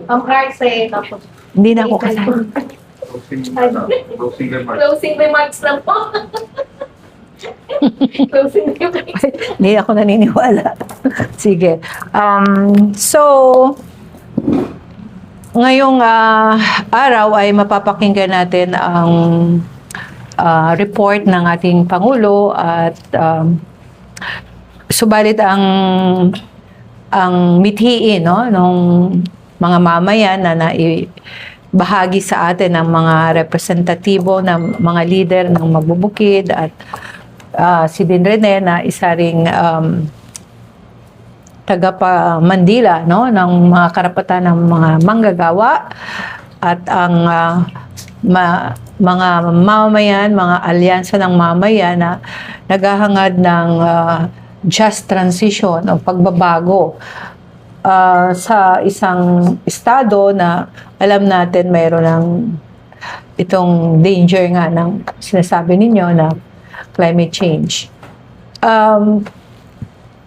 Ang Arce, tapos Hindi na ako kasali. closing remarks lang po. Closing remarks. Hindi ako naniniwala. Sige. So, ngayong araw ay mapapakinggan natin ang report ng ating Pangulo at subalit ang mithiin nung mga mamayan na bahagi sa atin ng mga representatibo ng mga leader ng mabubukid at si Din Rene na isa ring taga Mandila ng mga karapatan ng mga manggagawa at ang mga mamamayan, mga alyansa ng mamayan na naghahangad ng just transition o pagbabago sa isang estado na alam natin mayroon ng itong danger nga ng sinasabi ninyo na climate change.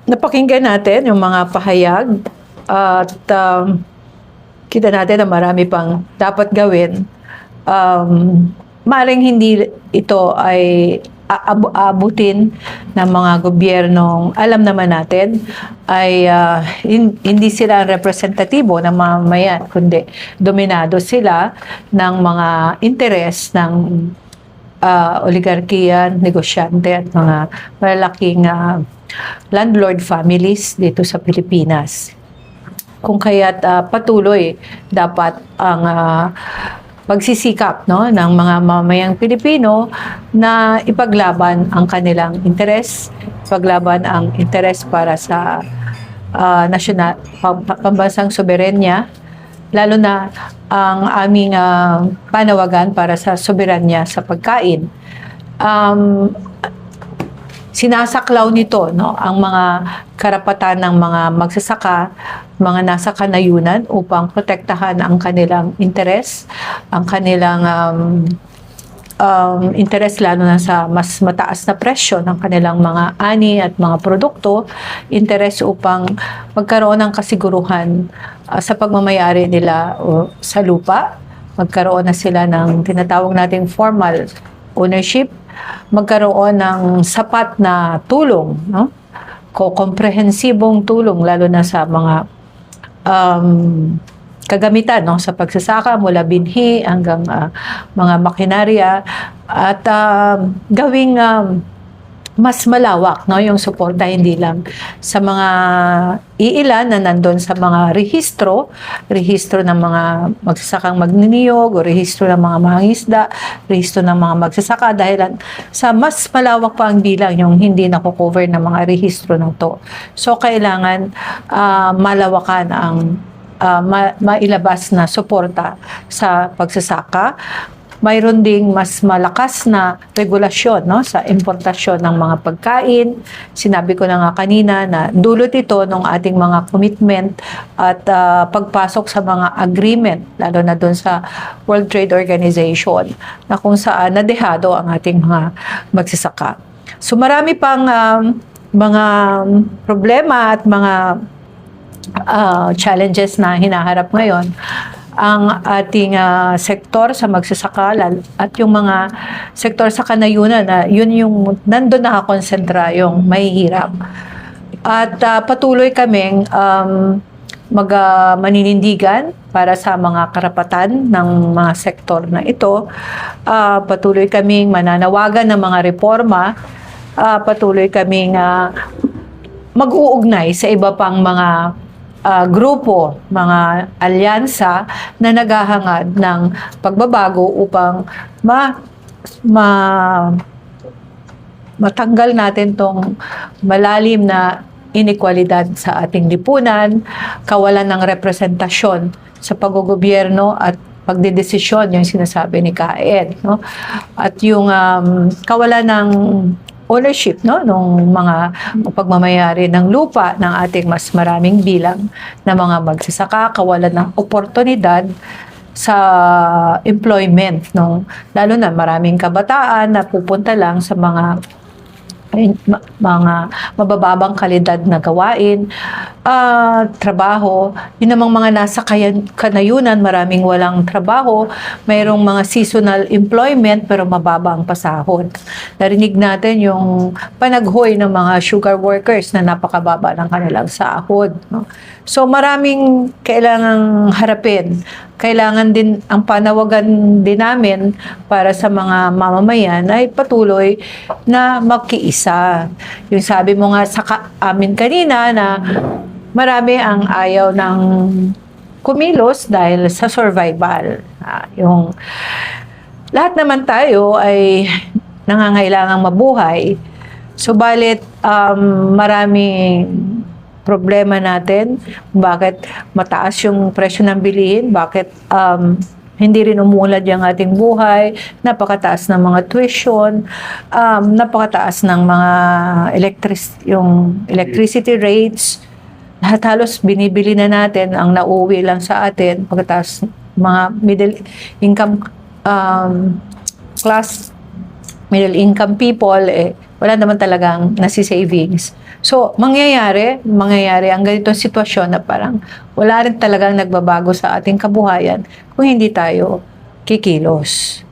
Napakinggan natin yung mga pahayag at kita natin na marami pang dapat gawin. Maring hindi ito ay aabutin ng mga gobyernong alam naman natin ay hindi sila ang representatibo ng mamamayan, kundi dominado sila ng mga interes ng oligarkiya, negosyante at mga malalaking landlord families dito sa Pilipinas. Kung kaya't patuloy dapat ang pagsisikap ng mga mamamayang Pilipino na ipaglaban ang kanilang interes, ipaglaban ang interes para sa national pambansang soberenya, lalo na ang aming panawagan para sa soberanya sa pagkain. Sinasaklaw nito ang mga karapatan ng mga magsasaka, mga nasa kanayunan upang protektahan ang kanilang interes, ang kanilang interes lalo na sa mas mataas na presyo ng kanilang mga ani at mga produkto, interes upang magkaroon ng kasiguruhan sa pagmamayari nila sa lupa, magkaroon na sila ng tinatawag nating formal ownership, magkaroon ng sapat na tulong, komprehensibong tulong lalo na sa mga kagamitan sa pagsasaka mula binhi hanggang mga makinarya at gawing mas malawak yung suporta hindi lang sa mga iilan na nandun sa mga rehistro ng mga magsasakang magniniyog o rehistro ng mga mangingisda, rehistro ng mga magsasaka dahil sa mas malawak pa ang bilang yung hindi nako-cover ng mga rehistro ng to. So kailangan malawakan ang mailabas na suporta sa pagsasaka. Mayroon ding mas malakas na regulasyon sa importasyon ng mga pagkain. Sinabi ko na nga kanina na dulot ito ng ating mga commitment at pagpasok sa mga agreement, lalo na doon sa World Trade Organization, na kung saan nadehado ang ating mga magsasaka. So marami pang mga problema at mga challenges na hinaharap ngayon ang ating sektor sa magsasaka at yung mga sektor sa kanayunan na yun yung nandun nakakonsentra yung mahihirap. At patuloy kaming maninindigan para sa mga karapatan ng mga sektor na ito. Patuloy kaming mananawagan ng mga reforma. Patuloy kaming mag-uugnay sa iba pang mga grupo, mga alyansa na naghahangad ng pagbabago upang matanggal natin tong malalim na inekwalidad sa ating lipunan, kawalan ng representasyon sa paggogobyerno at pagdedesisyon yung sinasabi ni Kaed, at yung kawalan ng ownership nung mga pagmamayari ng lupa ng ating mas maraming bilang na mga magsasaka, kawalan ng oportunidad sa employment lalo na maraming kabataan na pupunta lang sa mga mga mabababang kalidad na gawain, trabaho. Yun namang mga nasa kanayunan, maraming walang trabaho, mayroong mga seasonal employment pero mababa ang pasahod. Narinig natin yung panaghoy ng mga sugar workers na napakababa ng kanilang sahod. No? So maraming kailangang harapin. Kailangan din ang panawagan din namin para sa mga mamamayan ay patuloy na magkiisa. Yung sabi mo nga sa amin kanina na marami ang ayaw ng kumilos dahil sa survival. Yung lahat naman tayo ay nangangailangang mabuhay. Subalit maraming problema natin, bakit mataas yung presyo ng bilihin, bakit hindi rin umuunlad yung ating buhay, napakataas ng mga tuition, napakataas ng mga electricity rates, lahat halos binibili na natin, ang nauwi lang sa atin, pagkatapos mga middle income class, middle income people, wala naman talagang nasi-savings. So, mangyayari ang ganitong sitwasyon na parang wala rin talagang nagbabago sa ating kabuhayan kung hindi tayo kikilos.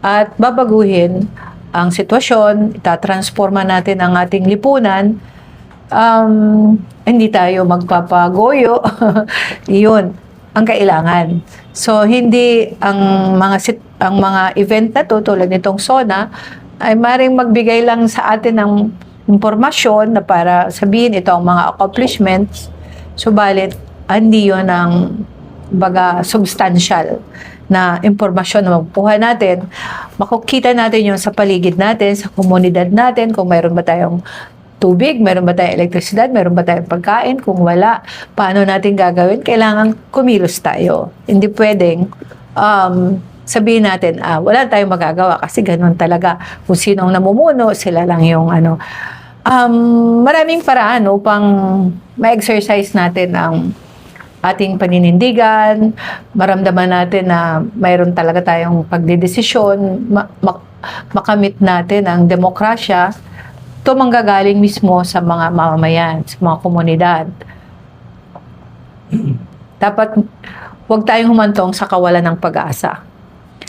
At babaguhin ang sitwasyon, itatransforma natin ang ating lipunan, hindi tayo magpapagoyo. Iyon ang kailangan. So, hindi ang mga event na to, tulad nitong SONA, ay maring magbigay lang sa atin ng impormasyon na para sabihin ito ang mga accomplishments, subalit hindi yun ang substantial na impormasyon na mapupuha natin. Makukita natin yun sa paligid natin, sa komunidad natin, kung mayroon ba tayong tubig, mayroon ba tayong elektrisidad, mayroon ba tayong pagkain, kung wala, paano natin gagawin? Kailangan kumilos tayo. Hindi pwedeng sabihin natin, wala tayong magagawa kasi ganun talaga. Kung sinong namumuno, sila lang yung maraming paraan upang ma-exercise natin ang ating paninindigan, maramdaman natin na mayroon talaga tayong pagdedesisyon, makamit natin ang demokrasya. Ito manggagaling mismo sa mga mamamayan, sa mga komunidad. Dapat huwag tayong humantong sa kawalan ng pag-asa.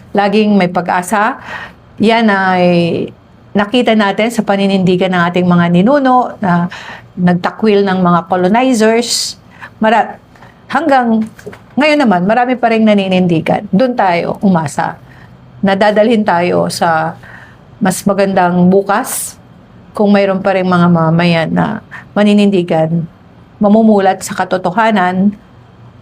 Laging may pag-asa. Yan ay nakita natin sa paninindigan ng ating mga ninuno na nagtakwil ng mga colonizers. Hanggang ngayon naman, marami pa rin naninindigan. Doon tayo umasa. Nadadalhin tayo sa mas magandang bukas kung mayroon pa rin mga mamamayan na maninindigan, mamumulat sa katotohanan